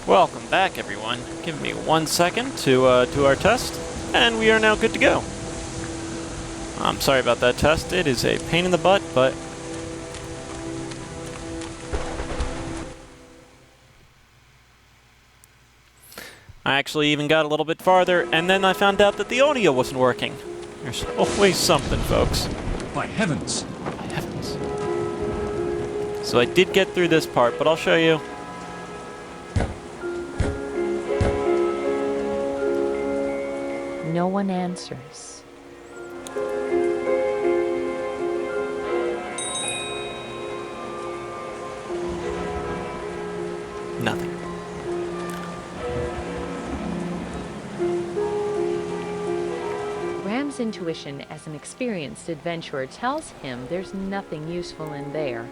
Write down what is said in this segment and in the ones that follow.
Welcome back, everyone. Give me 1 second to do our test, and we are now good to go. I'm sorry about that test. It is a pain in the butt, but I actually even got a little bit farther, and then I found out that the audio wasn't working. There's always something, folks. By heavens! By heavens. So I did get through this part, but I'll show you. No one answers. Nothing. Graham's intuition as an experienced adventurer tells him there's nothing useful in there.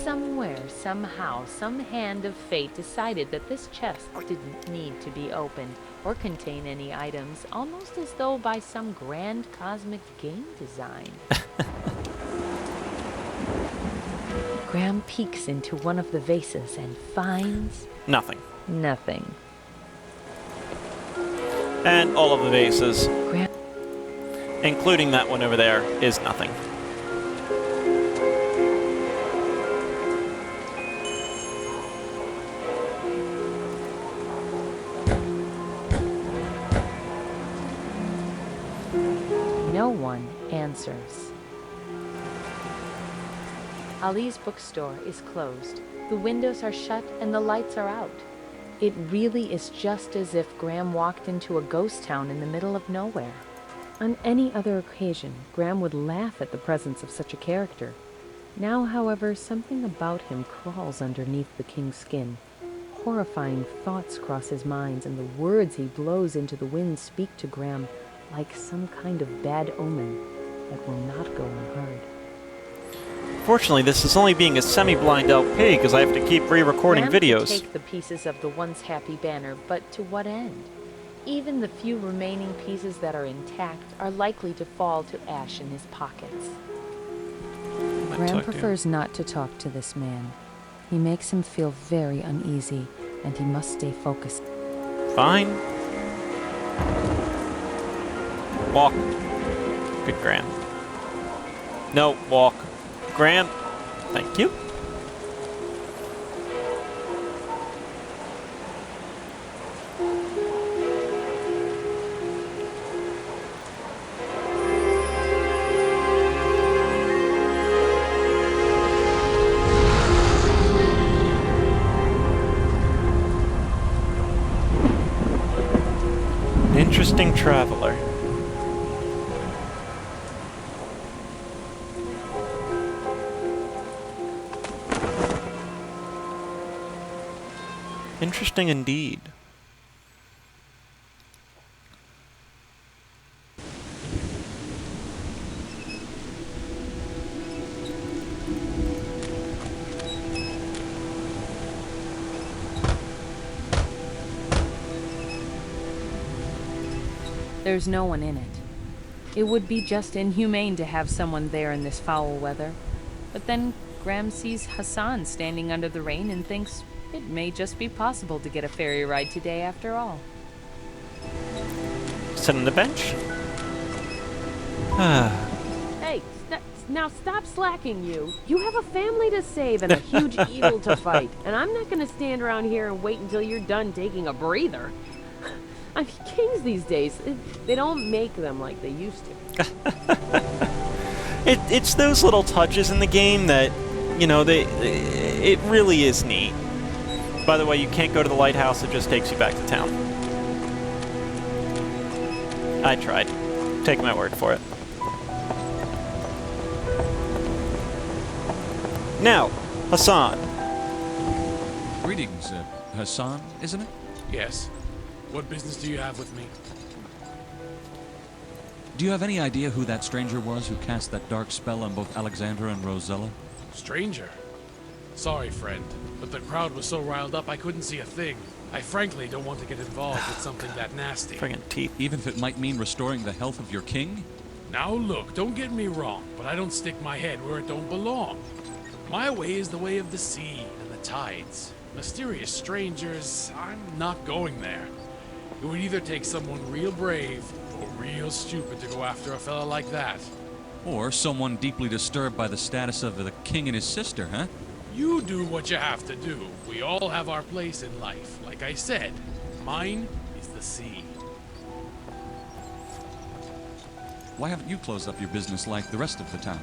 Somewhere, somehow, some hand of fate decided that this chest didn't need to be opened or contain any items, almost as though by some grand cosmic game design. Graham peeks into one of the vases and finds... Nothing. nothing. And all of the vases, Graham... including that one over there, is nothing. No one answers. Ali's bookstore is closed. The windows are shut and the lights are out. It really is just as if Graham walked into a ghost town in the middle of nowhere. On any other occasion, Graham would laugh at the presence of such a character. Now, however, something about him crawls underneath the king's skin. Horrifying thoughts cross his mind, and the words he blows into the wind speak to Graham like some kind of bad omen that will not go unheard. Fortunately, this is only being a semi-blind LP because I have to keep re-recording Graham videos. could take the pieces of the once happy banner, but to what end? Even the few remaining pieces that are intact are likely to fall to ash in his pockets. Graham prefers not to talk to this man. He makes him feel very uneasy, and he must stay focused. Fine. Walk. Good, Graham. No, walk. Graham. Thank you. An interesting traveler. Interesting indeed. There's no one in it. It would be just inhumane to have someone there in this foul weather. But then Graham sees Hassan standing under the rain and thinks it may just be possible to get a ferry ride today after all. Sit on the bench. Hey, now stop slacking, you. You have a family to save and a huge evil to fight, and I'm not gonna stand around here and wait until you're done taking a breather. I mean, kings these days, they don't make them like they used to. It's those little touches in the game that, you know, it really is neat. By the way, you can't go to the lighthouse, it just takes you back to town. I tried. Take my word for it. Now, Hassan. Greetings, Hassan, isn't it? Yes. What business do you have with me? Do you have any idea who that stranger was who cast that dark spell on both Alexandra and Rosella? Stranger? Sorry, friend, but the crowd was so riled up I couldn't see a thing. I frankly don't want to get involved with something that nasty. Friggin' teeth. Even if it might mean restoring the health of your king? Now look, don't get me wrong, but I don't stick my head where it don't belong. My way is the way of the sea and the tides. Mysterious strangers, I'm not going there. It would either take someone real brave or real stupid to go after a fella like that. Or someone deeply disturbed by the status of the king and his sister, huh? You do what you have to do. We all have our place in life. Like I said, mine is the sea. Why haven't you closed up your business like the rest of the town?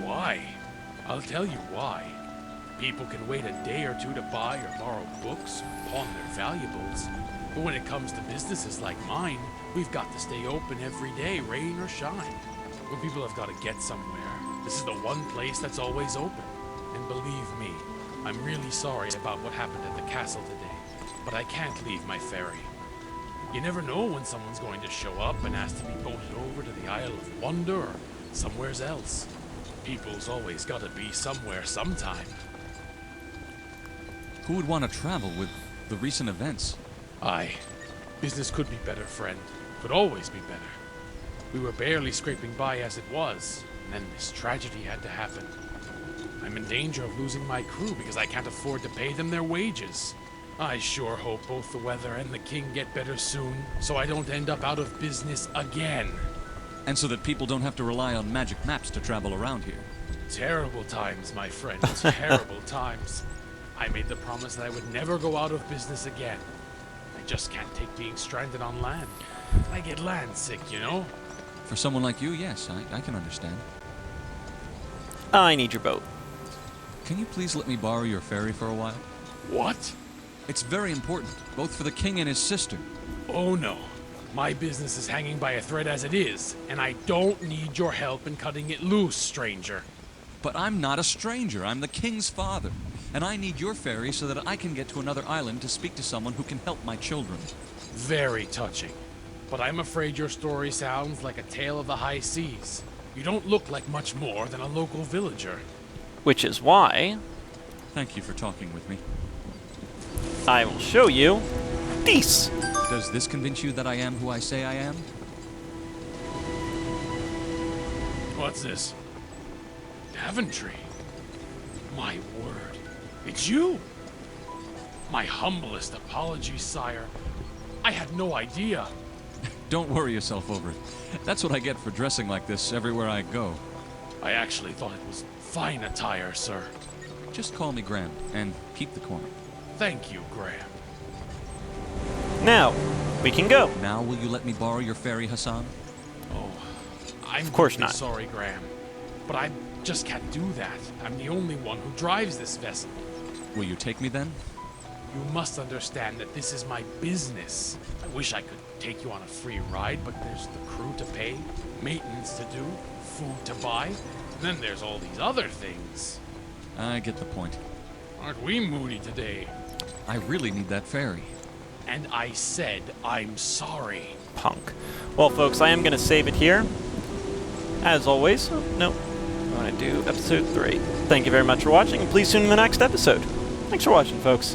Why? I'll tell you why. People can wait a day or two to buy or borrow books or pawn their valuables. But when it comes to businesses like mine, we've got to stay open every day, rain or shine. When people have got to get somewhere, this is the one place that's always open. And believe me, I'm really sorry about what happened at the castle today, but I can't leave my ferry. You never know when someone's going to show up and ask to be boated over to the Isle of Wonder or somewheres else. People's always got to be somewhere sometime. Who would want to travel with the recent events? Aye. Business could be better, friend. Could always be better. We were barely scraping by as it was, and then this tragedy had to happen. I'm in danger of losing my crew because I can't afford to pay them their wages. I sure hope both the weather and the king get better soon, so I don't end up out of business again. And so that people don't have to rely on magic maps to travel around here. Terrible times, my friend. Terrible times. I made the promise that I would never go out of business again. I just can't take being stranded on land. I get land sick, you know? For someone like you, yes, I can understand. I need your boat. Can you please let me borrow your ferry for a while? What? It's very important, both for the king and his sister. Oh no. My business is hanging by a thread as it is, and I don't need your help in cutting it loose, stranger. But I'm not a stranger. I'm the king's father. And I need your ferry so that I can get to another island to speak to someone who can help my children. Very touching. But I'm afraid your story sounds like a tale of the high seas. You don't look like much more than a local villager. Which is why Thank you for talking with me. I will show you this. Does this convince you that I am who I say I am? What's this? Daventry. My word. It's you! My humblest apologies, sire. I had no idea. Don't worry yourself over it. That's what I get for dressing like this everywhere I go. I actually thought it was fine attire, sir. Just call me Graham, and keep the coin. Thank you, Graham. Now, we can go. Now will you let me borrow your ferry, Hassan? Oh, I'm Of course deeply not. sorry, Graham. But I just can't do that. I'm the only one who drives this vessel. Will you take me then? You must understand that this is my business. I wish I could take you on a free ride, but there's the crew to pay, maintenance to do, food to buy, and then there's all these other things. I get the point. Aren't we moody today? I really need that ferry. And I said I'm sorry. Punk. Well, folks, I am going to save it here. As always, no, I'm going to do episode 3. Thank you very much for watching, and please tune in the next episode. Thanks for watching, folks.